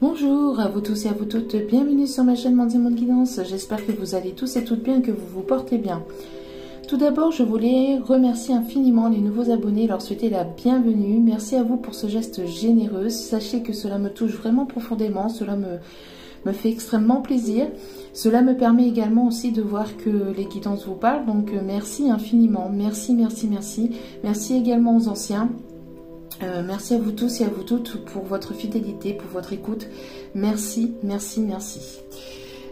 Bonjour à vous tous et à vous toutes, bienvenue sur ma chaîne Mandy Monde Guidance. J'espère que vous allez tous et toutes bien, que vous vous portez bien. Tout d'abord, je voulais remercier infiniment les nouveaux abonnés, leur souhaiter la bienvenue. Merci à vous pour ce geste généreux. Sachez que cela me touche vraiment profondément, cela me fait extrêmement plaisir. Cela me permet également aussi de voir que les guidances vous parlent, donc merci infiniment, merci. Merci également aux anciens. Merci à vous tous et à vous toutes pour votre fidélité, pour votre écoute. Merci.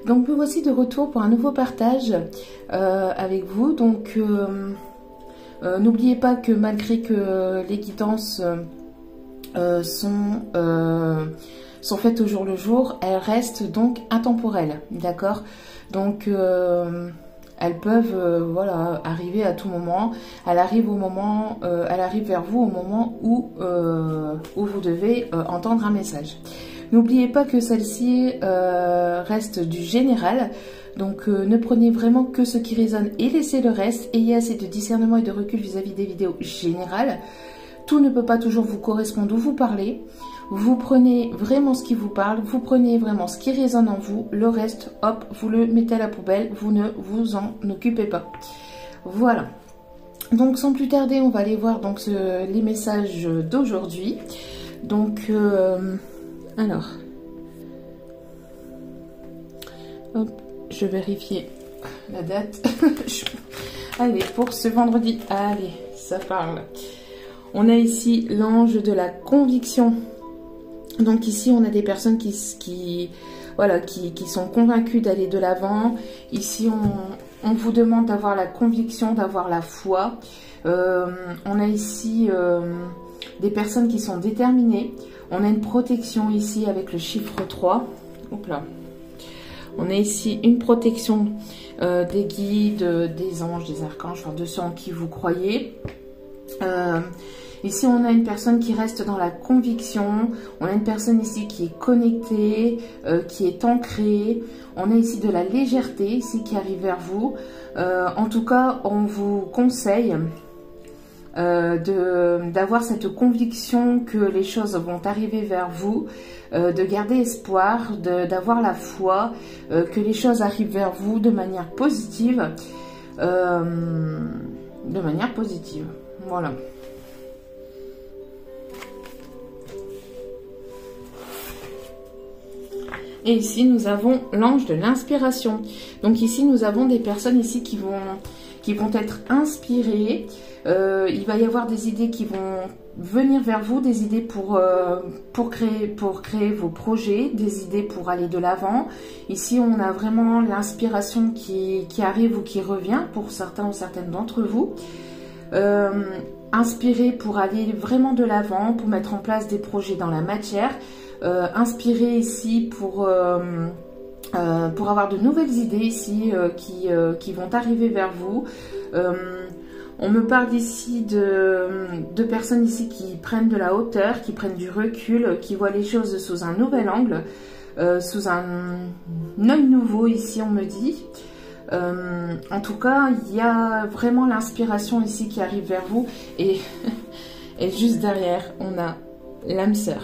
Donc me voici de retour pour un nouveau partage avec vous. Donc n'oubliez pas que malgré que les guidances sont faites au jour le jour, elles restent donc intemporelles, d'accord? Donc elles peuvent voilà, arriver à tout moment. Elle arrive vers vous au moment où vous devez entendre un message. N'oubliez pas que celle-ci reste du général. Donc ne prenez vraiment que ce qui résonne et laissez le reste. Ayez assez de discernement et de recul vis-à-vis des vidéos générales. Tout ne peut pas toujours vous correspondre ou vous parler. Vous prenez vraiment ce qui vous parle, vous prenez vraiment ce qui résonne en vous, le reste, hop, vous le mettez à la poubelle, vous ne vous en occupez pas. Voilà. Donc sans plus tarder, on va aller voir donc les messages d'aujourd'hui. Donc, alors, hop, je vérifie la date. Allez, pour ce vendredi, allez, ça parle. On a ici l'ange de la conviction. Donc ici, on a des personnes qui sont convaincues d'aller de l'avant. Ici, on vous demande d'avoir la conviction, d'avoir la foi. On a ici des personnes qui sont déterminées. On a une protection ici avec le chiffre 3. Hop là. On a ici une protection des guides, des anges, des archanges, enfin de ceux en qui vous croyez. Ici, on a une personne qui reste dans la conviction. On a une personne ici qui est connectée, qui est ancrée. On a ici de la légèreté ici qui arrive vers vous. En tout cas, on vous conseille d'avoir cette conviction que les choses vont arriver vers vous, de garder espoir, d'avoir la foi, que les choses arrivent vers vous de manière positive. Voilà. Et ici, nous avons l'ange de l'inspiration. Donc ici, nous avons des personnes ici qui vont être inspirées. Il va y avoir des idées qui vont venir vers vous, des idées pour créer vos projets, des idées pour aller de l'avant. Ici, on a vraiment l'inspiration qui arrive ou qui revient pour certains ou certaines d'entre vous. Inspiré pour aller vraiment de l'avant, pour mettre en place des projets dans la matière. Inspiré ici pour avoir de nouvelles idées ici qui vont arriver vers vous. On me parle ici de personnes ici qui prennent de la hauteur, qui prennent du recul, qui voient les choses sous un nouvel angle, sous un œil nouveau ici on me dit. En tout cas, il y a vraiment l'inspiration ici qui arrive vers vous et juste derrière, on a l'âme sœur.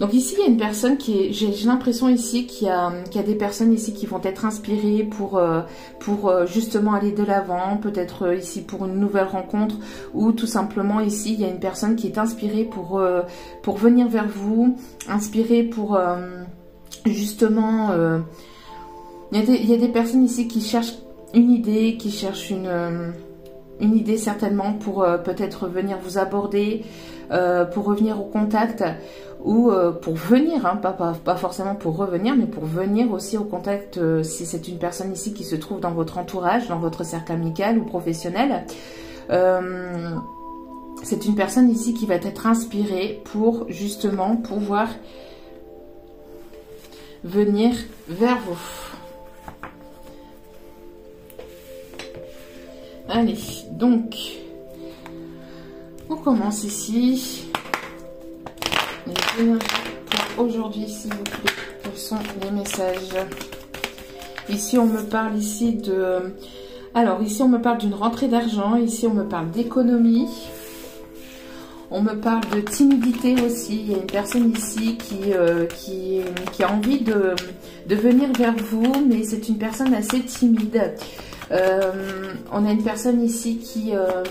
Donc ici, il y a une personne j'ai l'impression ici qu'il y a des personnes ici qui vont être inspirées pour justement aller de l'avant, peut-être ici pour une nouvelle rencontre, ou tout simplement ici, il y a une personne qui est inspirée pour venir vers vous, inspirée pour justement... il y a des personnes ici qui cherchent une idée, qui cherchent une idée certainement pour peut-être venir vous aborder, pour revenir au contact, ou pour venir, hein, pas forcément pour revenir, mais pour venir aussi au contact si c'est une personne ici qui se trouve dans votre entourage, dans votre cercle amical ou professionnel. C'est une personne ici qui va être inspirée pour justement pouvoir venir vers vous. Allez, donc, on commence ici. Les énergies pour aujourd'hui, s'il vous plaît. Quels sont les messages? Ici, on me parle ici de... Alors, ici, on me parle d'une rentrée d'argent. Ici, on me parle d'économie. On me parle de timidité aussi. Il y a une personne ici qui a envie de venir vers vous, mais c'est une personne assez timide. On a une personne ici qui a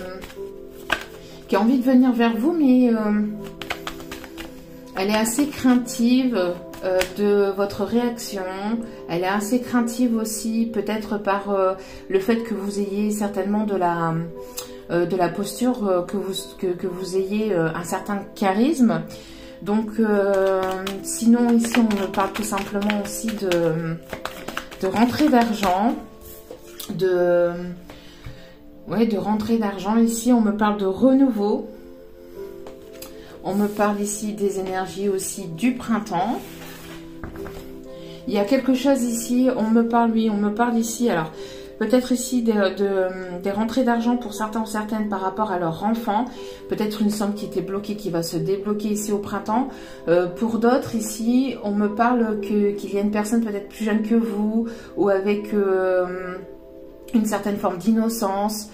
envie de venir vers vous, mais elle est assez craintive de votre réaction. Elle est assez craintive aussi, peut-être par le fait que vous ayez certainement de la posture, que vous ayez un certain charisme. Donc, sinon, ici, on me parle tout simplement aussi de rentrée d'argent. De rentrée d'argent. Ici, on me parle de renouveau. On me parle ici des énergies aussi du printemps. Il y a quelque chose ici, on me parle ici, alors peut-être ici des rentrées d'argent pour certains ou certaines par rapport à leur enfant. Peut-être une somme qui était bloquée, qui va se débloquer ici au printemps. Pour d'autres ici, on me parle qu'il y a une personne peut-être plus jeune que vous ou avec une certaine forme d'innocence.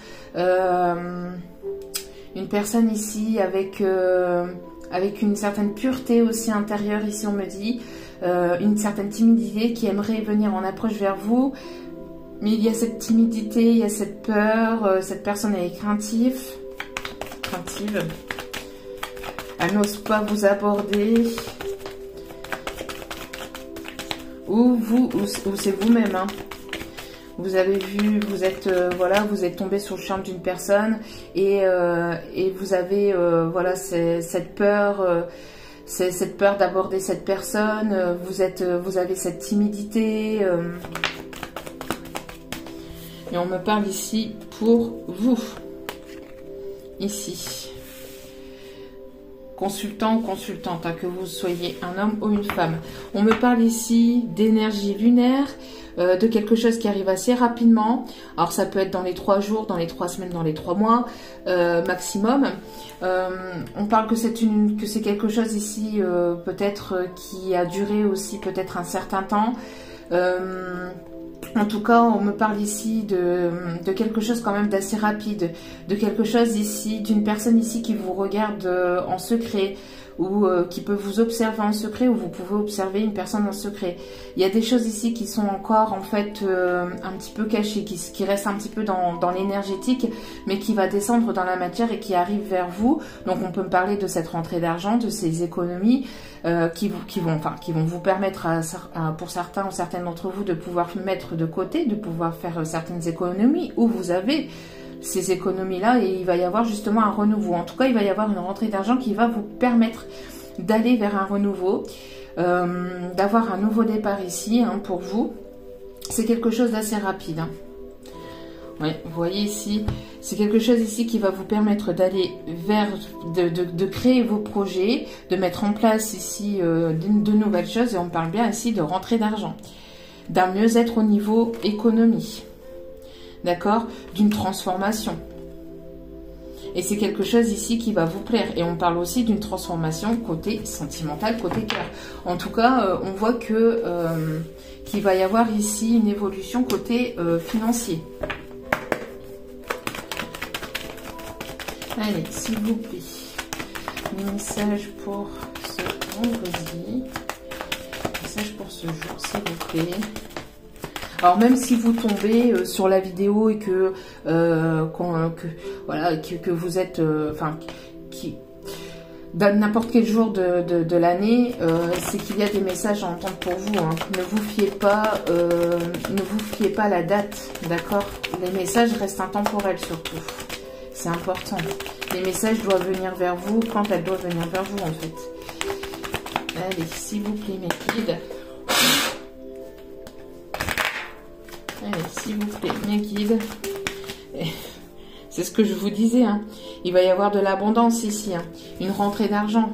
Une personne ici avec une certaine pureté aussi intérieure, ici on me dit, une certaine timidité qui aimerait venir en approche vers vous. Mais il y a cette timidité, il y a cette peur, cette personne est craintive. Elle n'ose pas vous aborder. Ou c'est vous-même, hein. Vous avez vu, vous êtes tombé sur le charme d'une personne et vous avez voilà cette peur d'aborder cette personne. Vous avez cette timidité et on me parle ici pour vous ici. Consultant ou consultante, hein, que vous soyez un homme ou une femme. On me parle ici d'énergie lunaire, de quelque chose qui arrive assez rapidement. Alors ça peut être dans les 3 jours, dans les 3 semaines, dans les 3 mois maximum. On parle que c'est quelque chose ici peut-être qui a duré aussi peut-être un certain temps. En tout cas, on me parle ici de quelque chose quand même d'assez rapide, de quelque chose ici, d'une personne ici qui vous regarde en secret ou qui peut vous observer en secret, ou vous pouvez observer une personne en secret. Il y a des choses ici qui sont encore en fait un petit peu cachées, qui restent un petit peu dans l'énergétique, mais qui va descendre dans la matière et qui arrive vers vous. Donc on peut me parler de cette rentrée d'argent, de ces économies qui vont vous permettre pour certains ou certaines d'entre vous de pouvoir mettre de côté, de pouvoir faire certaines économies, où vous avez ces économies-là, et il va y avoir justement un renouveau. En tout cas, il va y avoir une rentrée d'argent qui va vous permettre d'aller vers un renouveau, d'avoir un nouveau départ ici, hein, pour vous. C'est quelque chose d'assez rapide, hein. Ouais, vous voyez ici, c'est quelque chose ici qui va vous permettre d'aller vers, de créer vos projets, de mettre en place ici de nouvelles choses, et on parle bien ici de rentrée d'argent, d'un mieux-être au niveau économie. D'accord, d'une transformation. Et c'est quelque chose ici qui va vous plaire. Et on parle aussi d'une transformation côté sentimental, côté cœur. En tout cas, on voit que qu'il va y avoir ici une évolution côté financier. Allez, s'il vous plaît, un message pour ce vendredi. Message pour ce jour, s'il vous plaît. Alors même si vous tombez sur la vidéo et que vous êtes, dans n'importe quel jour de l'année, c'est qu'il y a des messages à entendre pour vous, hein. Ne vous fiez pas à la date, d'accord? Les messages restent intemporels surtout. C'est important. Les messages doivent venir vers vous quand elles doivent venir vers vous, en fait. Allez, s'il vous plaît, mes guides. Allez, s'il vous plaît, mes guides. C'est ce que je vous disais, hein. Il va y avoir de l'abondance ici, hein. Une rentrée d'argent.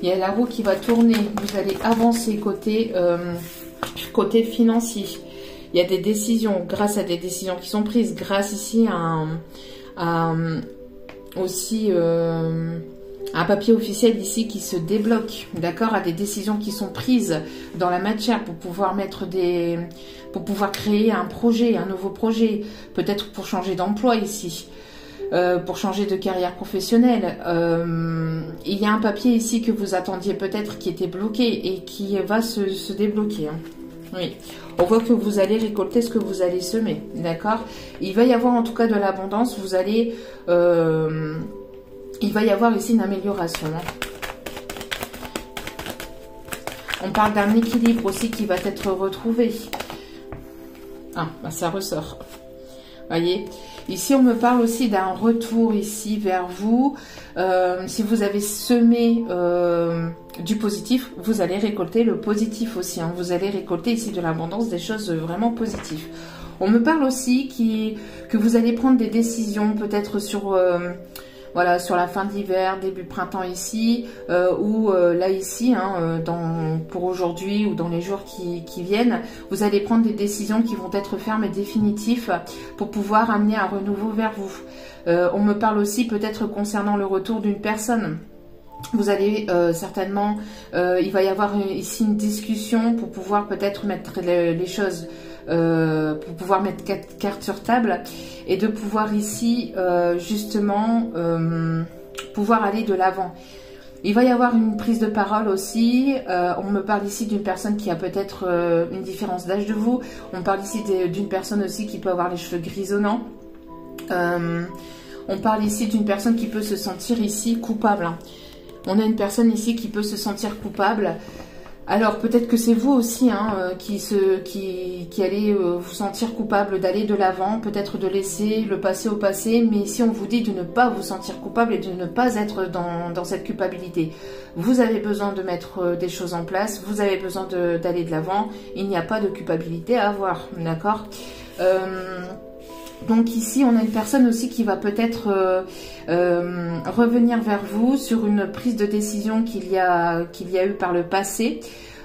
Il y a la roue qui va tourner. Vous allez avancer côté financier. Il y a des décisions, grâce à des décisions qui sont prises, grâce ici à aussi un papier officiel ici qui se débloque, d'accord, à des décisions qui sont prises dans la matière pour pouvoir pour pouvoir créer un projet, un nouveau projet, peut-être pour changer d'emploi ici. pour changer de carrière professionnelle. Il y a un papier ici que vous attendiez peut-être qui était bloqué et qui va se débloquer. Hein. Oui, on voit que vous allez récolter ce que vous allez semer, d'accord? Il va y avoir en tout cas de l'abondance, vous allez... il va y avoir ici une amélioration. Hein. On parle d'un équilibre aussi qui va être retrouvé. Ah, bah ça ressort. Voyez, ici on me parle aussi d'un retour ici vers vous. Si vous avez semé du positif, vous allez récolter le positif aussi. Hein. Vous allez récolter ici de l'abondance, des choses vraiment positives. On me parle aussi que vous allez prendre des décisions peut-être sur... voilà, sur la fin d'hiver, début printemps ici, ou là ici, hein, pour aujourd'hui ou dans les jours qui viennent, vous allez prendre des décisions qui vont être fermes et définitives pour pouvoir amener un renouveau vers vous. On me parle aussi peut-être concernant le retour d'une personne. Vous allez certainement, il va y avoir ici une discussion pour pouvoir peut-être mettre les choses... pour pouvoir mettre cartes sur table et de pouvoir ici justement pouvoir aller de l'avant. Il va y avoir une prise de parole aussi. On me parle ici d'une personne qui a peut-être une différence d'âge de vous. On parle ici d'une personne aussi qui peut avoir les cheveux grisonnants. On parle ici d'une personne qui peut se sentir ici coupable. Hein. On a une personne ici qui peut se sentir coupable. Alors peut-être que c'est vous aussi hein, qui allez vous sentir coupable d'aller de l'avant, peut-être de laisser le passé au passé, mais ici on vous dit de ne pas vous sentir coupable et de ne pas être dans cette culpabilité. Vous avez besoin de mettre des choses en place, vous avez besoin d'aller de l'avant, il n'y a pas de culpabilité à avoir, d'accord ? Donc ici, on a une personne aussi qui va peut-être revenir vers vous sur une prise de décision qu'il y a eu par le passé.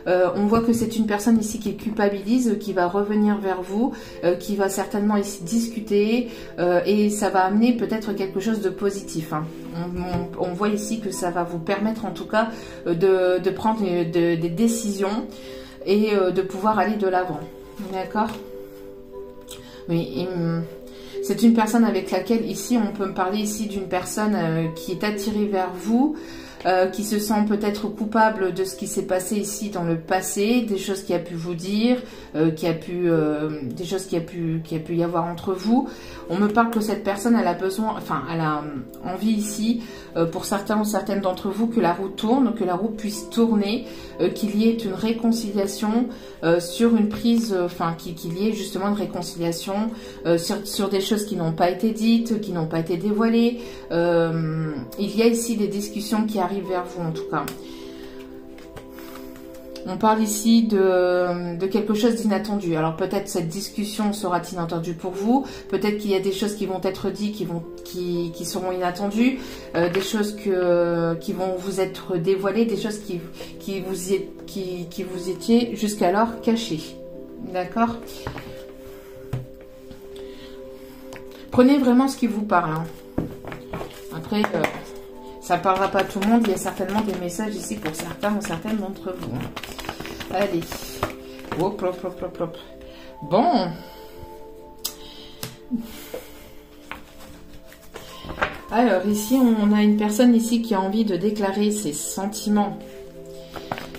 On voit que c'est une personne ici qui culpabilise, qui va revenir vers vous, qui va certainement ici discuter et ça va amener peut-être quelque chose de positif. Hein. On voit ici que ça va vous permettre en tout cas de prendre des décisions et de pouvoir aller de l'avant. D'accord ? Oui. C'est une personne avec laquelle, ici, on peut me parler ici d'une personne qui est attirée vers vous, qui se sent peut-être coupable de ce qui s'est passé ici dans le passé, des choses qu'il a pu vous dire, des choses qu'il a pu y avoir entre vous. On me parle que cette personne, elle a besoin, enfin, elle a envie ici, pour certains ou certaines d'entre vous, que la roue tourne, que la roue puisse tourner, qu'il y ait une réconciliation sur une prise, enfin, qu'il y ait justement une réconciliation sur des choses qui n'ont pas été dites, qui n'ont pas été dévoilées. Il y a ici des discussions qui arrivent vers vous en tout cas. On parle ici de quelque chose d'inattendu. Alors peut-être cette discussion sera inattendue pour vous. Peut-être qu'il y a des choses qui vont être dites qui seront inattendues. Des choses qui vont vous être dévoilées. Des choses qui vous étiez jusqu'alors cachées. D'accord ? Prenez vraiment ce qui vous parle. Hein. Après... ça ne parlera pas à tout le monde. Il y a certainement des messages ici pour certains ou certaines d'entre vous. Allez. Hop, hop, hop, hop, hop. Bon. Alors, ici, on a une personne ici qui a envie de déclarer ses sentiments.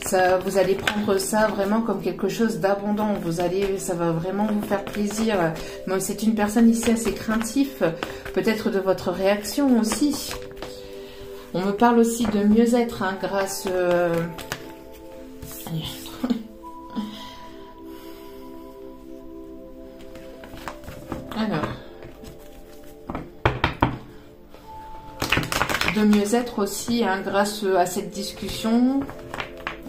Ça, vous allez prendre ça vraiment comme quelque chose d'abondant. Ça va vraiment vous faire plaisir. C'est une personne ici assez craintive. Peut-être de votre réaction aussi. On me parle aussi de mieux-être hein, grâce... Alors... de mieux-être aussi hein, grâce à cette discussion,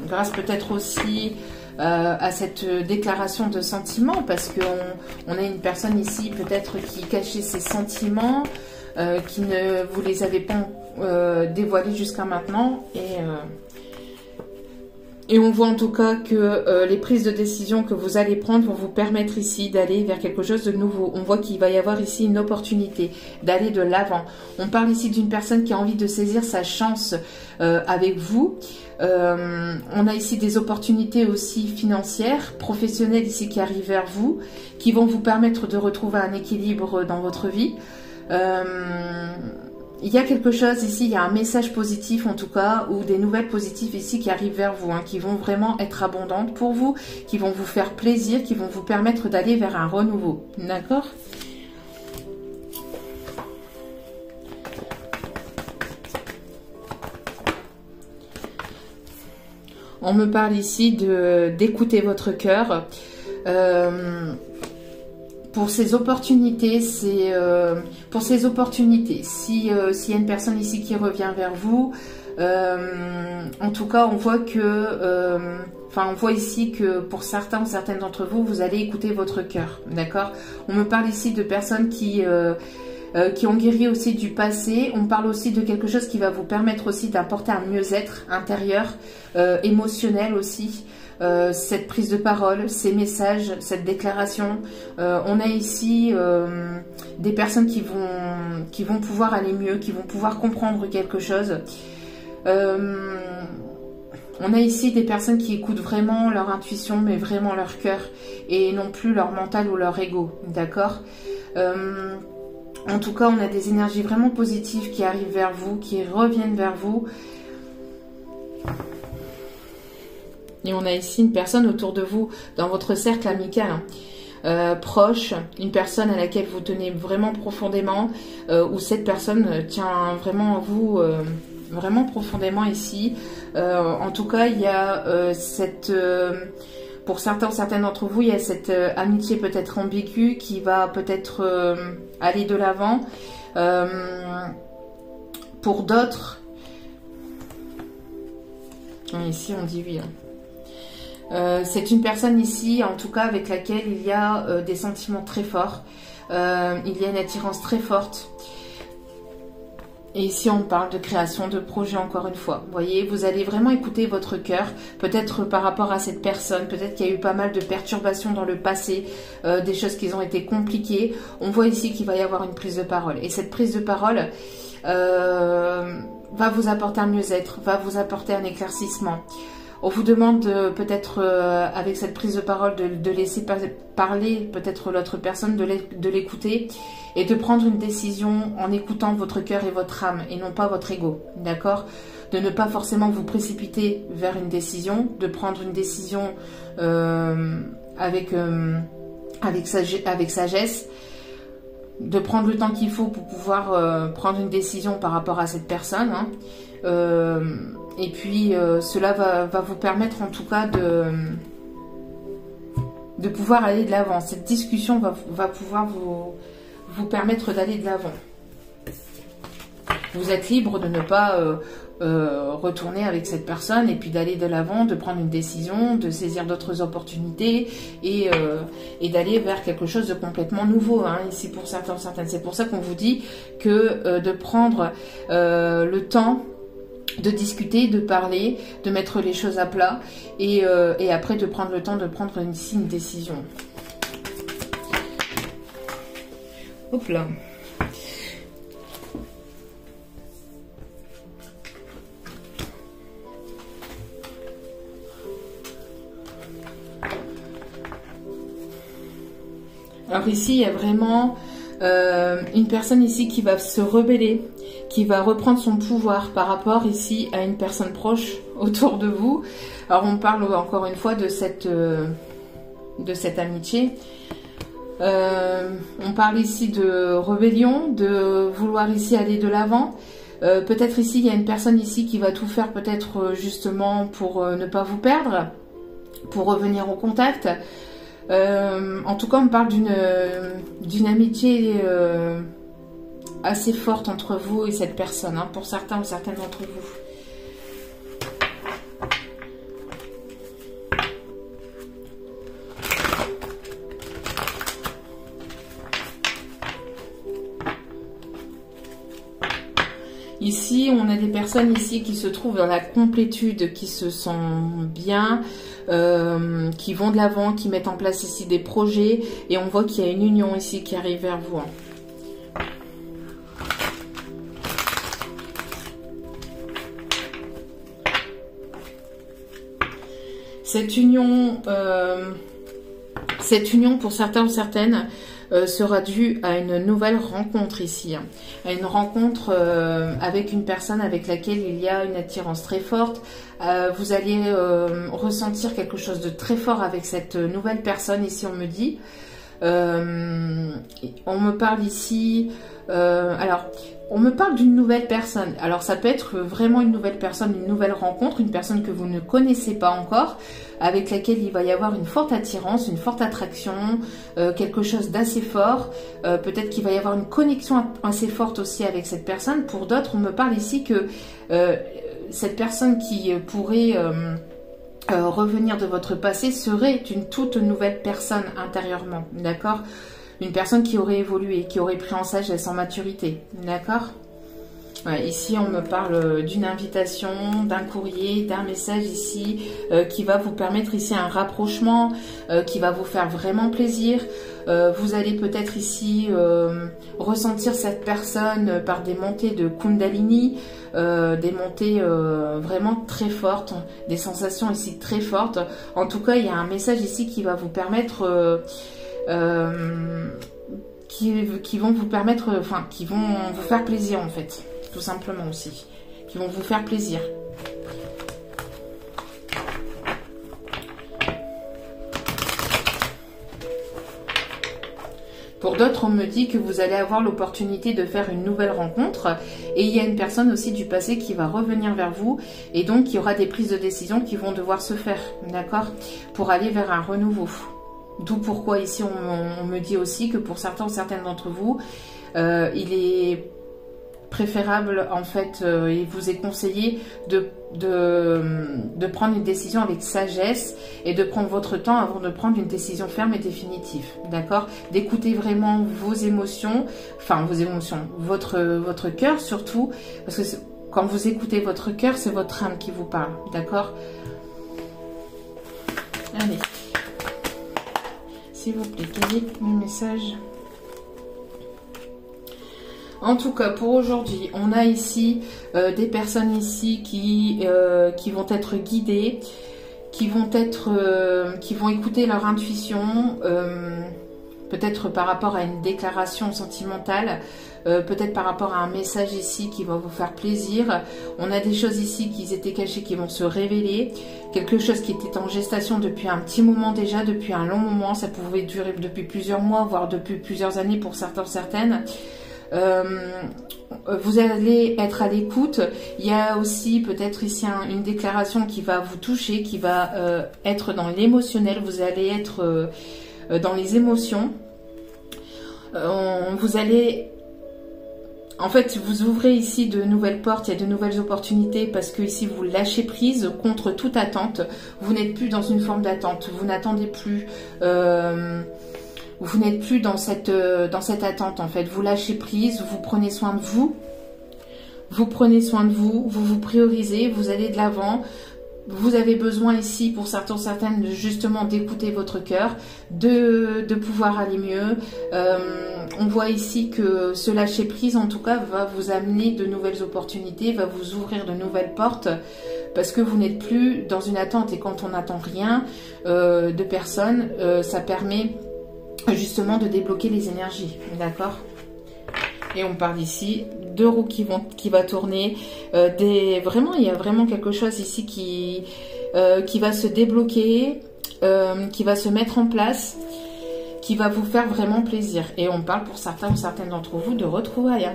grâce peut-être aussi à cette déclaration de sentiments, parce qu'on a une personne ici peut-être qui cachait ses sentiments, qui ne vous les avait pas dévoilés jusqu'à maintenant, et on voit en tout cas que les prises de décision que vous allez prendre vont vous permettre ici d'aller vers quelque chose de nouveau. On voit qu'il va y avoir ici une opportunité d'aller de l'avant. On parle ici d'une personne qui a envie de saisir sa chance avec vous. On a ici des opportunités aussi financières, professionnelles ici qui arrivent vers vous, qui vont vous permettre de retrouver un équilibre dans votre vie. Il y a quelque chose ici, il y a un message positif en tout cas, ou des nouvelles positives ici qui arrivent vers vous, hein, qui vont vraiment être abondantes pour vous, qui vont vous faire plaisir, qui vont vous permettre d'aller vers un renouveau. D'accord ? On me parle ici d'écouter votre cœur. Pour ces opportunités, s'il y a une personne ici qui revient vers vous, en tout cas, on voit que, on voit ici que pour certains ou certaines d'entre vous, vous allez écouter votre cœur, d'accord? On me parle ici de personnes qui ont guéri aussi du passé. On parle aussi de quelque chose qui va vous permettre aussi d'apporter un mieux-être intérieur, émotionnel aussi. Cette prise de parole, ces messages, cette déclaration. On a ici des personnes qui vont pouvoir aller mieux, qui vont pouvoir comprendre quelque chose. On a ici des personnes qui écoutent vraiment leur intuition, mais vraiment leur cœur, et non plus leur mental ou leur ego, d'accord? En tout cas, on a des énergies vraiment positives qui arrivent vers vous, qui reviennent vers vous. Et on a ici une personne autour de vous, dans votre cercle amical, proche, une personne à laquelle vous tenez vraiment profondément, ou cette personne tient vraiment à vous vraiment profondément ici. En tout cas, il y a pour certains, certaines d'entre vous, il y a cette amitié peut-être ambiguë qui va peut-être aller de l'avant. Pour d'autres, ici on dit oui. C'est une personne ici, en tout cas, avec laquelle il y a des sentiments très forts. Il y a une attirance très forte. Et ici, on parle de création de projet, encore une fois. Vous voyez, vous allez vraiment écouter votre cœur, peut-être par rapport à cette personne, peut-être qu'il y a eu pas mal de perturbations dans le passé, des choses qui ont été compliquées. On voit ici qu'il va y avoir une prise de parole. Et cette prise de parole va vous apporter un mieux-être, va vous apporter un éclaircissement. On vous demande peut-être avec cette prise de parole de laisser parler peut-être l'autre personne, de l'écouter et de prendre une décision en écoutant votre cœur et votre âme et non pas votre ego, d'accord? De ne pas forcément vous précipiter vers une décision, de prendre une décision avec sagesse, de prendre le temps qu'il faut pour pouvoir prendre une décision par rapport à cette personne, hein. Et puis cela va vous permettre en tout cas de pouvoir aller de l'avant. Cette discussion va pouvoir vous permettre d'aller de l'avant. Vous êtes libre de ne pas retourner avec cette personne et puis d'aller de l'avant, de prendre une décision, de saisir d'autres opportunités et d'aller vers quelque chose de complètement nouveau, hein, ici pour certains, certaines. C'est pour ça qu'on vous dit que de prendre le temps de discuter, de parler, de mettre les choses à plat et après de prendre le temps de prendre ici une décision. Hop là. Alors ici, il y a vraiment une personne ici qui va se rebeller, qui va reprendre son pouvoir par rapport ici à une personne proche autour de vous. Alors on parle encore une fois de cette amitié. On parle ici de rébellion, de vouloir ici aller de l'avant. Peut-être ici, il y a une personne ici qui va tout faire peut-être justement pour ne pas vous perdre, pour revenir au contact. En tout cas, on parle d'une amitié assez forte entre vous et cette personne, hein, pour certains ou certaines d'entre vous. Ici, on a des personnes ici qui se trouvent dans la complétude, qui se sentent bien, qui vont de l'avant, qui mettent en place ici des projets. Et on voit qu'il y a une union ici qui arrive vers vous. Cette union pour certains ou certaines, sera due à une nouvelle rencontre ici, hein. À une rencontre avec une personne avec laquelle il y a une attirance très forte. Vous allez ressentir quelque chose de très fort avec cette nouvelle personne ici, on me dit. On me parle ici, alors on me parle d'une nouvelle personne. Alors ça peut être vraiment une nouvelle personne, une nouvelle rencontre, une personne que vous ne connaissez pas encore, avec laquelle il va y avoir une forte attirance, une forte attraction, quelque chose d'assez fort. Peut-être qu'il va y avoir une connexion assez forte aussi avec cette personne. Pour d'autres, on me parle ici que cette personne qui pourrait revenir de votre passé serait une toute nouvelle personne intérieurement, d'accord? Une personne qui aurait évolué, qui aurait pris en sagesse, en maturité, d'accord? Ouais, ici, on me parle d'une invitation, d'un courrier, d'un message ici qui va vous permettre ici un rapprochement, qui va vous faire vraiment plaisir. Vous allez peut-être ici ressentir cette personne par des montées de Kundalini, des montées vraiment très fortes, des sensations ici très fortes. En tout cas, il y a un message ici qui va vous permettre... qui vont vous permettre, enfin, qui vont vous faire plaisir en fait, tout simplement aussi, qui vont vous faire plaisir. Pour d'autres, on me dit que vous allez avoir l'opportunité de faire une nouvelle rencontre et il y a une personne aussi du passé qui va revenir vers vous et donc il y aura des prises de décision qui vont devoir se faire, d'accord, pour aller vers un renouveau. D'où pourquoi ici on me dit aussi que pour certains ou certaines d'entre vous, il est préférable en fait, il vous est conseillé de prendre une décision avec sagesse et de prendre votre temps avant de prendre une décision ferme et définitive, d'accord? D'écouter vraiment vos émotions, enfin vos émotions, votre cœur surtout, parce que quand vous écoutez votre cœur, c'est votre âme qui vous parle, d'accord? Allez. S'il vous plaît, quel est mon message? En tout cas, pour aujourd'hui, on a ici des personnes ici qui vont être guidées, qui vont écouter leur intuition, peut-être par rapport à une déclaration sentimentale, peut-être par rapport à un message ici qui va vous faire plaisir. On a des choses ici qui étaient cachées qui vont se révéler. Quelque chose qui était en gestation depuis un petit moment déjà, depuis un long moment. Ça pouvait durer depuis plusieurs mois, voire depuis plusieurs années pour certains, certaines. Vous allez être à l'écoute. Il y a aussi peut-être ici une déclaration qui va vous toucher, qui va être dans l'émotionnel. Vous allez être dans les émotions. Vous allez... En fait, vous ouvrez ici de nouvelles portes, il y a de nouvelles opportunités parce que ici vous lâchez prise contre toute attente. Vous n'êtes plus dans une forme d'attente, vous n'attendez plus, vous n'êtes plus dans cette attente en fait. Vous lâchez prise, vous prenez soin de vous, vous prenez soin de vous, vous vous priorisez, vous allez de l'avant. Vous avez besoin ici, pour certains, certaines, justement d'écouter votre cœur, de pouvoir aller mieux. On voit ici que ce lâcher prise, en tout cas, va vous amener de nouvelles opportunités, va vous ouvrir de nouvelles portes, parce que vous n'êtes plus dans une attente. Et quand on n'attend rien de personne, ça permet justement de débloquer les énergies, d'accord ? Et on parle ici de roues qui va tourner. Vraiment, il y a vraiment quelque chose ici qui va se débloquer, qui va se mettre en place, qui va vous faire vraiment plaisir. Et on parle pour certains ou certaines d'entre vous de retrouvailles. Hein.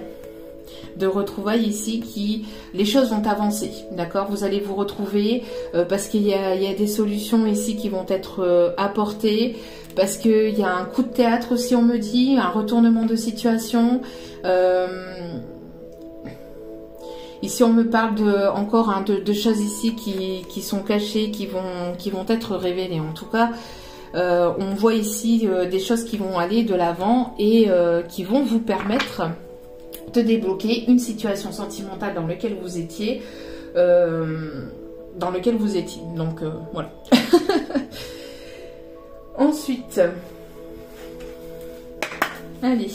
De retrouvailles ici les choses vont avancer, d'accord? Vous allez vous retrouver parce qu'il y a des solutions ici qui vont être apportées, parce qu'il y a un coup de théâtre aussi, on me dit, un retournement de situation. Ici, on me parle encore de choses ici qui sont cachées, qui vont être révélées. En tout cas, on voit ici des choses qui vont aller de l'avant et qui vont vous permettre de débloquer une situation sentimentale dans laquelle vous étiez. Donc, voilà. Ensuite, allez.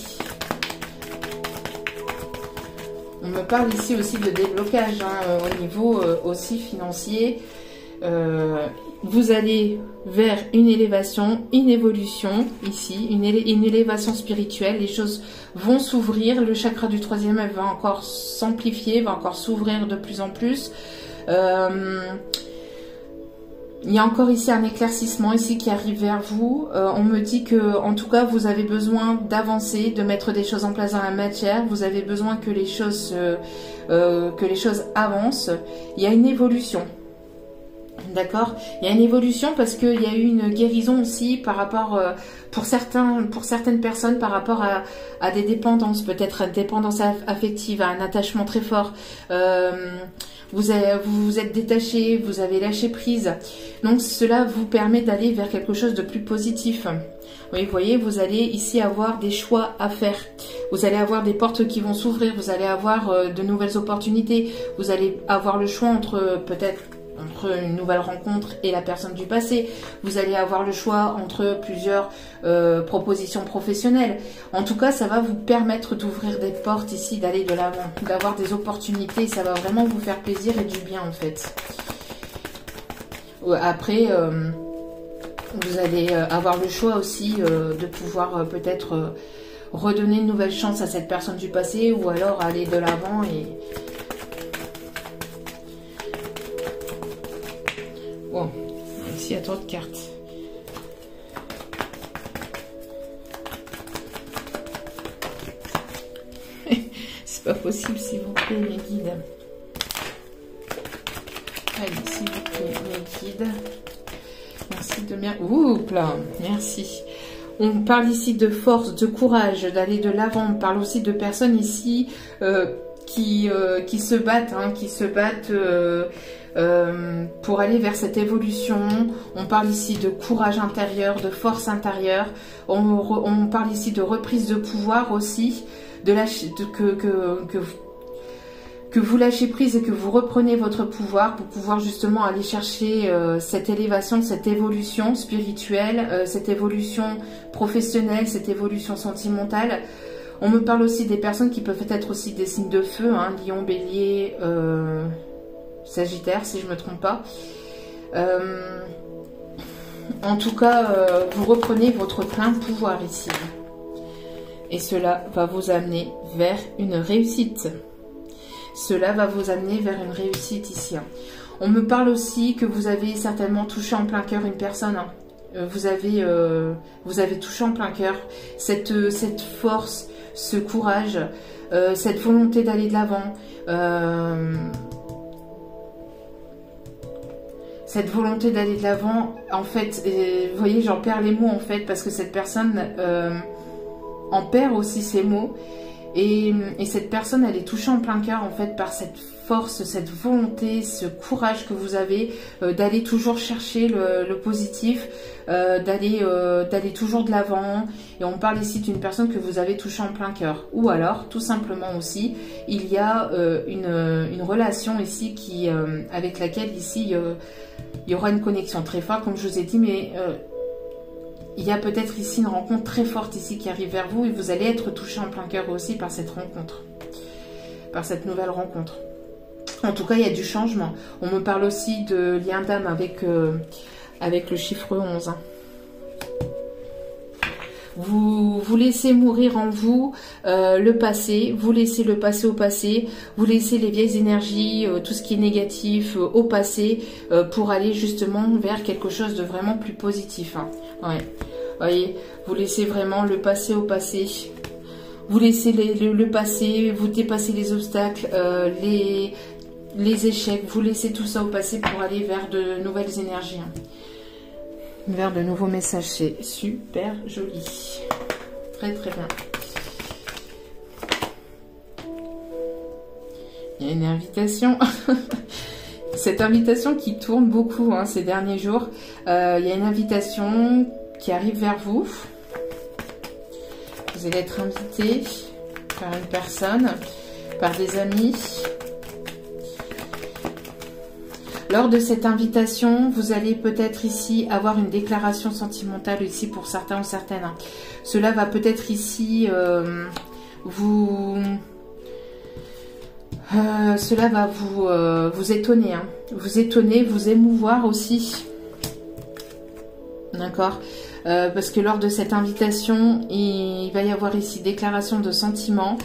On me parle ici aussi de déblocage, hein, au niveau aussi financier. vous allez vers une élévation, une évolution ici, une élévation spirituelle. Les choses vont s'ouvrir. Le chakra du troisième œil va encore s'amplifier, va encore s'ouvrir de plus en plus. Il y a encore ici un éclaircissement ici qui arrive vers vous. On me dit que, en tout cas, vous avez besoin d'avancer, de mettre des choses en place dans la matière. Vous avez besoin que les choses avancent. Il y a une évolution. D'accord? Il y a une évolution parce qu'il y a eu une guérison aussi par rapport, pour certaines personnes, par rapport à des dépendances, peut-être à une dépendance affective, à un attachement très fort. Vous vous êtes détaché, vous avez lâché prise. Donc cela vous permet d'aller vers quelque chose de plus positif. Oui, vous voyez, vous allez ici avoir des choix à faire. Vous allez avoir des portes qui vont s'ouvrir, vous allez avoir de nouvelles opportunités. Vous allez avoir le choix entre une nouvelle rencontre et la personne du passé. Vous allez avoir le choix entre plusieurs propositions professionnelles. En tout cas, ça va vous permettre d'ouvrir des portes ici, d'aller de l'avant, d'avoir des opportunités. Ça va vraiment vous faire plaisir et du bien en fait. Après, vous allez avoir le choix aussi de pouvoir peut-être redonner une nouvelle chance à cette personne du passé ou alors aller de l'avant et... Bon, ici il y a trop de cartes. C'est pas possible, s'il vous plaît, mes guides. Allez, s'il vous plaît, mes guides. Merci de bien. Oups là, merci. On parle ici de force, de courage, d'aller de l'avant. On parle aussi de personnes ici qui se battent, pour aller vers cette évolution. On parle ici de courage intérieur, de force intérieure. On parle ici de reprise de pouvoir aussi, que vous lâchez prise et que vous reprenez votre pouvoir pour pouvoir justement aller chercher cette élévation, cette évolution spirituelle, cette évolution professionnelle, cette évolution sentimentale. On me parle aussi des personnes qui peuvent être aussi des signes de feu, hein, Lion, Bélier, Sagittaire, si je ne me trompe pas. En tout cas, vous reprenez votre plein pouvoir ici. Et cela va vous amener vers une réussite. Cela va vous amener vers une réussite ici. On me parle aussi que vous avez certainement touché en plein cœur une personne. Vous avez touché en plein cœur cette force, ce courage, cette volonté d'aller de l'avant. Cette volonté d'aller de l'avant, en fait, vous voyez, j'en perds les mots en fait, parce que cette personne en perd aussi ses mots. Et cette personne, elle est touchée en plein cœur en fait par cette force, cette volonté, ce courage que vous avez d'aller toujours chercher le positif, d'aller toujours de l'avant. Et on parle ici d'une personne que vous avez touchée en plein cœur. Ou alors, tout simplement aussi, il y a une relation ici avec laquelle ici il y aura une connexion très forte, comme je vous ai dit, mais il y a peut-être ici une rencontre très forte ici qui arrive vers vous et vous allez être touché en plein cœur aussi par cette rencontre, par cette nouvelle rencontre. En tout cas, il y a du changement. On me parle aussi de lien d'âme avec le chiffre 11. Vous laissez mourir en vous le passé, vous laissez le passé au passé, vous laissez les vieilles énergies, tout ce qui est négatif au passé pour aller justement vers quelque chose de vraiment plus positif. Hein. Ouais. Voyez, vous laissez vraiment le passé au passé. Vous laissez le passé, vous dépassez les obstacles, les échecs, vous laissez tout ça au passé pour aller vers de nouvelles énergies. Hein. Vers de nouveaux messages, c'est super joli. Très très bien. Il y a une invitation. Cette invitation qui tourne beaucoup hein, ces derniers jours. Il y a une invitation qui arrive vers vous. Vous allez être invité par une personne, par des amis. Lors de cette invitation, vous allez peut-être ici avoir une déclaration sentimentale ici pour certains ou certaines. Cela va peut-être ici cela va vous étonner. Hein. Vous étonner, vous émouvoir aussi. D'accord, parce que lors de cette invitation, il va y avoir ici déclaration de sentiments.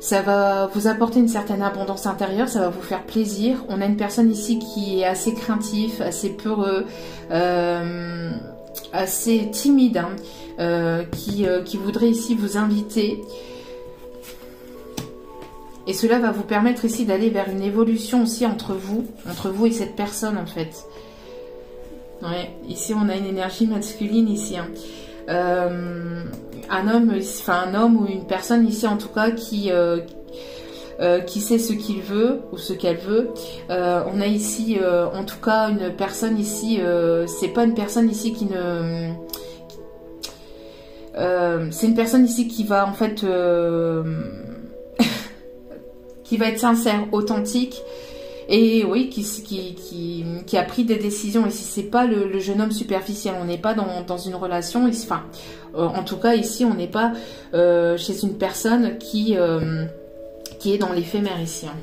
Ça va vous apporter une certaine abondance intérieure, ça va vous faire plaisir. On a une personne ici qui est assez craintif, assez peureux, assez timide, hein, qui voudrait ici vous inviter. Et cela va vous permettre ici d'aller vers une évolution aussi entre vous et cette personne en fait. Ouais, ici on a une énergie masculine ici. Hein. Un homme ou une personne ici en tout cas qui sait ce qu'il veut ou ce qu'elle veut. On a ici en tout cas une personne ici, c'est pas une personne ici qui ne... c'est une personne ici qui va en fait... qui va être sincère, authentique. Et oui, qui a pris des décisions. Ici, c'est pas le jeune homme superficiel. On n'est pas dans une relation. Enfin, en tout cas, ici, on n'est pas chez une personne qui est dans l'éphémère ici. Hein.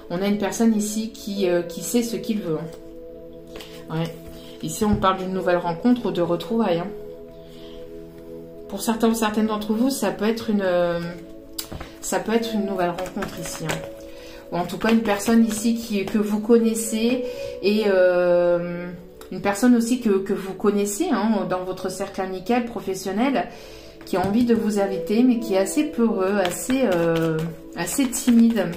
On a une personne ici qui sait ce qu'il veut. Hein. Ouais. Ici, on parle d'une nouvelle rencontre ou de retrouvailles. Hein. Pour certains ou certaines d'entre vous, ça peut être une nouvelle rencontre ici. Hein. Ou en tout cas une personne ici que vous connaissez et une personne aussi que vous connaissez hein, dans votre cercle amical, professionnel, qui a envie de vous inviter mais qui est assez peureux, assez timide.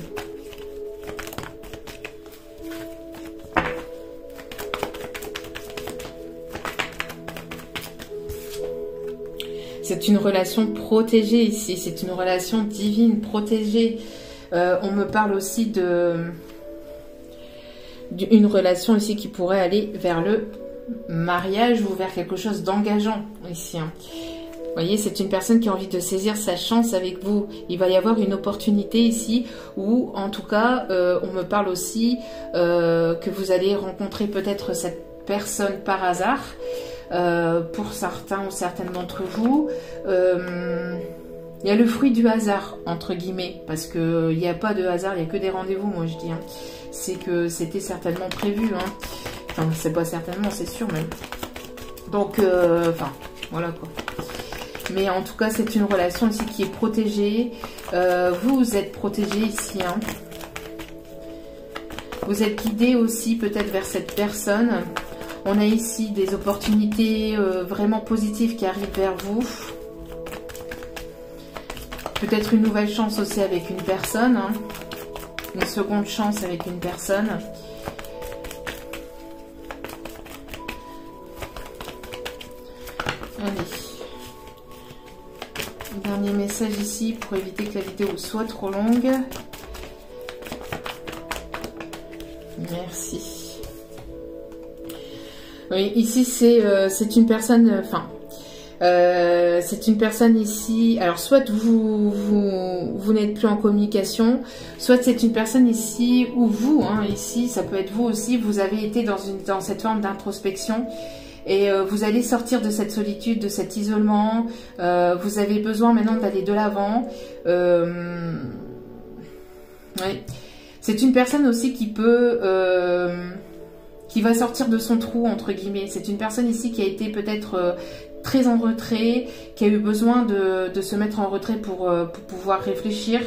C'est une relation protégée ici, c'est une relation divine, protégée. On me parle aussi d'une relation ici qui pourrait aller vers le mariage ou vers quelque chose d'engageant ici. Hein. Vous voyez, c'est une personne qui a envie de saisir sa chance avec vous. Il va y avoir une opportunité ici ou en tout cas, on me parle aussi que vous allez rencontrer peut-être cette personne par hasard. Pour certains ou certaines d'entre vous, il y a le fruit du hasard, entre guillemets, parce qu'il n'y a pas de hasard, il n'y a que des rendez-vous, moi je dis. Hein. C'est que c'était certainement prévu. Hein. Enfin, c'est pas certainement, c'est sûr même. Donc, enfin, voilà quoi. Mais en tout cas, c'est une relation ici qui est protégée. Vous êtes protégé ici. Hein. Vous êtes guidé aussi peut-être vers cette personne. On a ici des opportunités vraiment positives qui arrivent vers vous. Peut-être une nouvelle chance aussi avec une personne. Hein. Une seconde chance avec une personne. Allez. Dernier message ici pour éviter que la vidéo soit trop longue. Merci. Oui, ici c'est une personne, enfin, c'est une personne ici, alors soit vous n'êtes plus en communication, soit c'est une personne ici, ou vous, hein, ici, ça peut être vous aussi, vous avez été dans cette forme d'introspection, et vous allez sortir de cette solitude, de cet isolement, vous avez besoin maintenant d'aller de l'avant, ouais. C'est une personne aussi qui peut... qui va sortir de son trou, entre guillemets. C'est une personne ici qui a été peut-être très en retrait, qui a eu besoin de se mettre en retrait pour pouvoir réfléchir,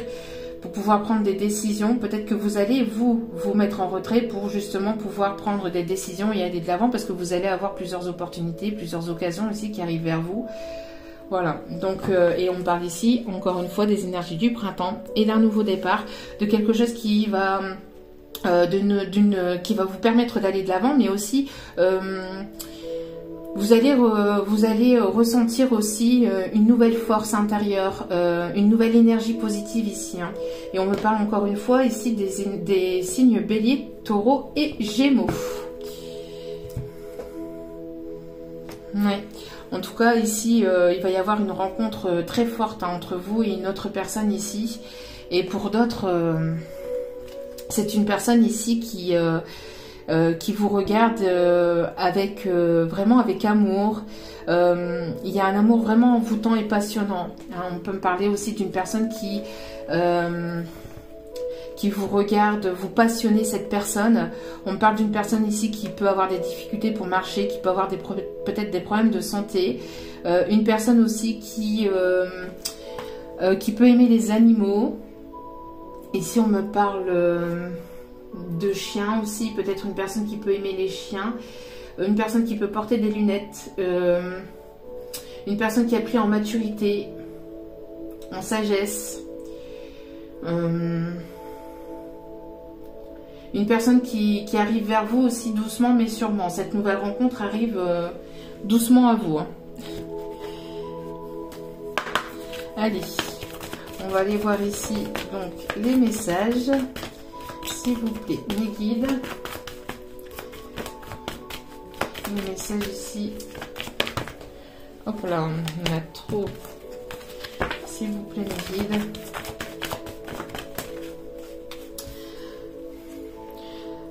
pour pouvoir prendre des décisions. Peut-être que vous allez vous mettre en retrait pour justement pouvoir prendre des décisions et aller de l'avant, parce que vous allez avoir plusieurs opportunités, plusieurs occasions aussi qui arrivent vers vous. Voilà, donc, et on parle ici, encore une fois, des énergies du printemps et d'un nouveau départ, de quelque chose qui va... qui va vous permettre d'aller de l'avant, mais aussi vous allez ressentir aussi une nouvelle force intérieure, une nouvelle énergie positive ici. Hein. Et on me parle encore une fois ici des signes bélier, taureau et gémeaux. Ouais. En tout cas, ici, il va y avoir une rencontre très forte hein, entre vous et une autre personne ici. Et pour d'autres... c'est une personne ici qui vous regarde avec vraiment avec amour. Il y a un amour vraiment envoûtant et passionnant. Hein, on peut me parler aussi d'une personne qui qui vous regarde, vous passionnez cette personne. On parle d'une personne ici qui peut avoir des difficultés pour marcher, qui peut avoir peut-être des problèmes de santé. Une personne aussi qui peut aimer les animaux. Ici, on me parle de chiens aussi, peut-être une personne qui peut aimer les chiens. Une personne qui peut porter des lunettes. Une personne qui a pris en maturité, en sagesse. Une personne qui arrive vers vous aussi doucement mais sûrement. Cette nouvelle rencontre arrive doucement à vous. Hein. Allez, on va aller voir ici donc les messages. S'il vous plaît, mes guides. Les messages ici. Hop là, on a trop. S'il vous plaît, mes guides.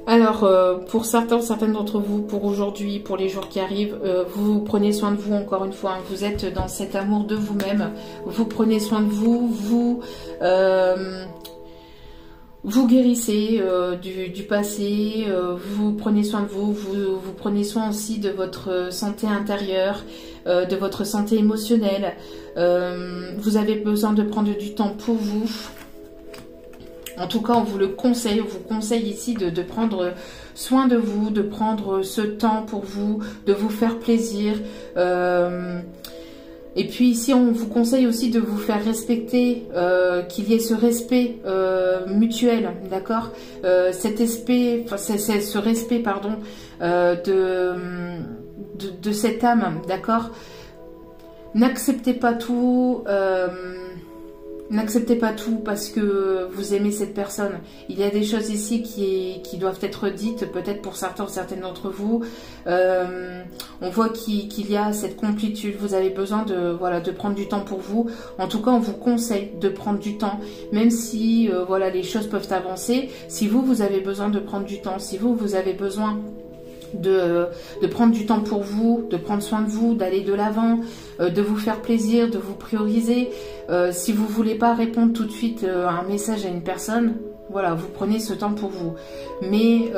Alors, pour certaines d'entre vous, pour aujourd'hui, pour les jours qui arrivent, vous prenez soin de vous encore une fois. Hein, vous êtes dans cet amour de vous-même. Vous prenez soin de vous. Vous guérissez du passé. Vous prenez soin de vous. Vous prenez soin aussi de votre santé intérieure, de votre santé émotionnelle. Vous avez besoin de prendre du temps pour vous. En tout cas, on vous le conseille, on vous conseille ici de prendre soin de vous, de prendre ce temps pour vous, de vous faire plaisir. Et puis ici, on vous conseille aussi de vous faire respecter, qu'il y ait ce respect mutuel, d'accord, ce respect, pardon, de cette âme, d'accord. N'acceptez pas tout. N'acceptez pas tout parce que vous aimez cette personne. Il y a des choses ici qui doivent être dites, peut-être pour certaines d'entre vous. On voit qu'il y a cette complétude. Vous avez besoin de prendre du temps pour vous. En tout cas, on vous conseille de prendre du temps, même si les choses peuvent avancer. Si vous avez besoin de prendre du temps, si vous avez besoin de prendre du temps pour vous, de prendre soin de vous, d'aller de l'avant, de vous faire plaisir, de vous prioriser. Si vous ne voulez pas répondre tout de suite à un message à une personne, voilà, vous prenez ce temps pour vous. Mais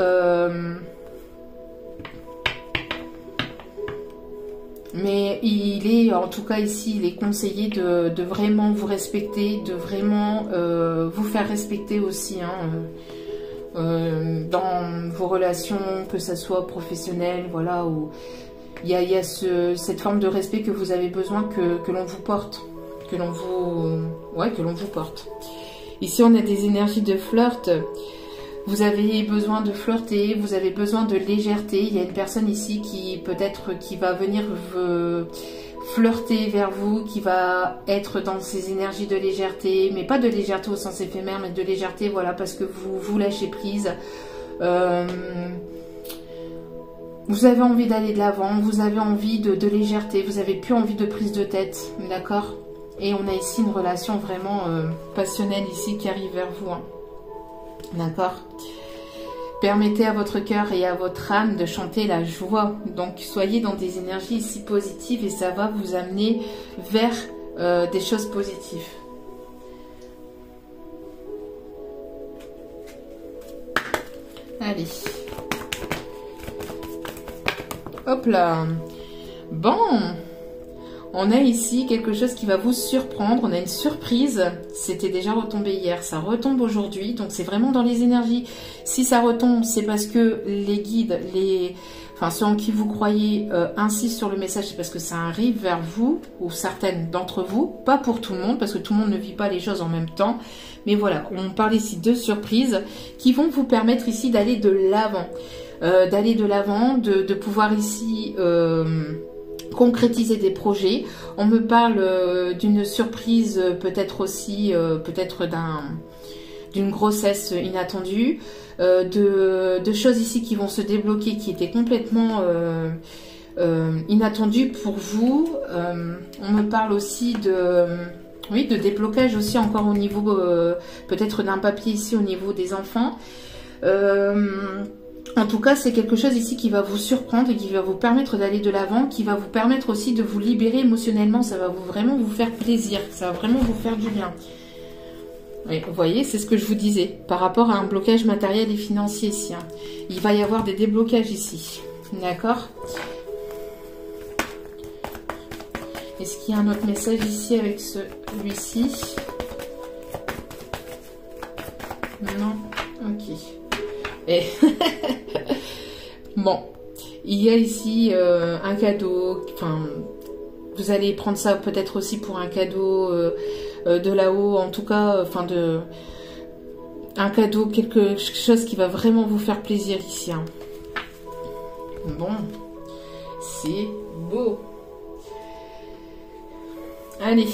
il est, en tout cas ici, il est conseillé de vraiment vous respecter, de vraiment vous faire respecter aussi, hein, dans vos relations, que ce soit professionnelles, voilà, où il y a cette forme de respect que vous avez besoin que l'on vous porte, que l'on vous porte. Ici, on a des énergies de flirt. Vous avez besoin de flirter, vous avez besoin de légèreté. Il y a une personne ici qui va venir flirter vers vous, qui va être dans ces énergies de légèreté, mais pas de légèreté au sens éphémère, mais de légèreté, voilà, parce que vous lâchez prise. Vous avez envie d'aller de l'avant, vous avez envie de légèreté, vous n'avez plus envie de prise de tête, d'accord? Et on a ici une relation vraiment passionnelle ici qui arrive vers vous, hein. D'accord? Permettez à votre cœur et à votre âme de chanter la joie. Donc, soyez dans des énergies ici positives et ça va vous amener vers des choses positives. Allez. Hop là. Bon. On a ici quelque chose qui va vous surprendre. On a une surprise. C'était déjà retombé hier. Ça retombe aujourd'hui. Donc, c'est vraiment dans les énergies. Si ça retombe, c'est parce que les guides, ceux en qui vous croyez insistent sur le message. C'est parce que ça arrive vers vous ou certaines d'entre vous. Pas pour tout le monde, parce que tout le monde ne vit pas les choses en même temps. Mais voilà, on parle ici de surprises qui vont vous permettre ici d'aller de l'avant. De pouvoir ici... concrétiser des projets. On me parle d'une surprise, peut-être aussi, d'une grossesse inattendue, de choses ici qui vont se débloquer, qui étaient complètement inattendues pour vous. On me parle aussi de déblocage aussi encore au niveau, peut-être d'un papier ici au niveau des enfants. En tout cas, c'est quelque chose ici qui va vous surprendre et qui va vous permettre d'aller de l'avant, qui va vous permettre aussi de vous libérer émotionnellement. Ça va vraiment vous faire plaisir, ça va vraiment vous faire du bien. Oui, vous voyez, c'est ce que je vous disais, par rapport à un blocage matériel et financier ici. Hein. Il va y avoir des déblocages ici. D'accord? Est-ce qu'il y a un autre message ici avec celui-ci? Non? Ok. Et bon, il y a ici un cadeau, enfin, vous allez prendre ça peut-être aussi pour un cadeau de là-haut, en tout cas, enfin un cadeau, quelque chose qui va vraiment vous faire plaisir ici. Hein. Bon, c'est beau. Allez,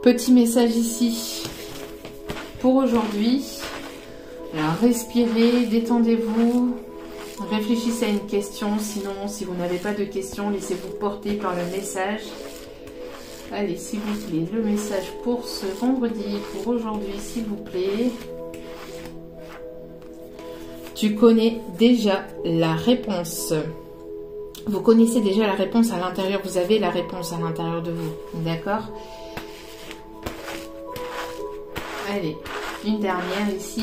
petit message ici pour aujourd'hui. Alors, respirez, détendez-vous, réfléchissez à une question. Sinon, si vous n'avez pas de question, laissez-vous porter par le message. Allez, s'il vous plaît, le message pour ce vendredi, pour aujourd'hui, s'il vous plaît. Tu connais déjà la réponse. Vous connaissez déjà la réponse à l'intérieur. Vous avez la réponse à l'intérieur de vous. D'accord? Allez, une dernière ici.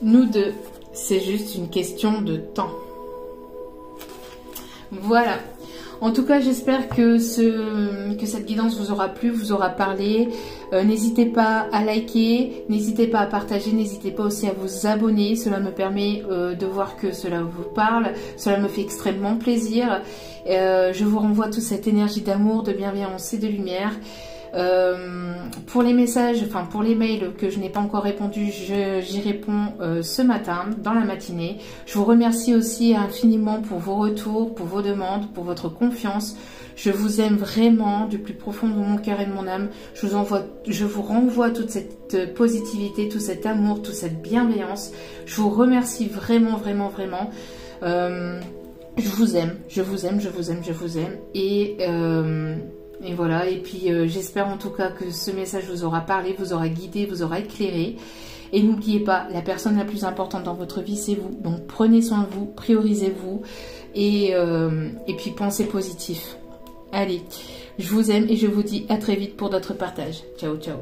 Nous deux, c'est juste une question de temps. Voilà. En tout cas, j'espère que cette guidance vous aura plu, vous aura parlé. N'hésitez pas à liker, n'hésitez pas à partager, n'hésitez pas aussi à vous abonner. Cela me permet de voir que cela vous parle. Cela me fait extrêmement plaisir. Je vous renvoie toute cette énergie d'amour, de bienveillance et de lumière. Pour les messages, enfin pour les mails que je n'ai pas encore répondu, j'y réponds ce matin, dans la matinée. Je vous remercie aussi infiniment pour vos retours, pour vos demandes, pour votre confiance. Je vous aime vraiment du plus profond de mon cœur et de mon âme. Je vous renvoie toute cette positivité, tout cet amour, toute cette bienveillance. Je vous remercie vraiment, vraiment, vraiment. Je vous aime, je vous aime, je vous aime, je vous aime. Et voilà, et puis j'espère en tout cas que ce message vous aura parlé, vous aura guidé, vous aura éclairé. Et n'oubliez pas, la personne la plus importante dans votre vie, c'est vous. Donc prenez soin de vous, priorisez-vous et puis pensez positif. Allez, je vous aime et je vous dis à très vite pour d'autres partages. Ciao, ciao.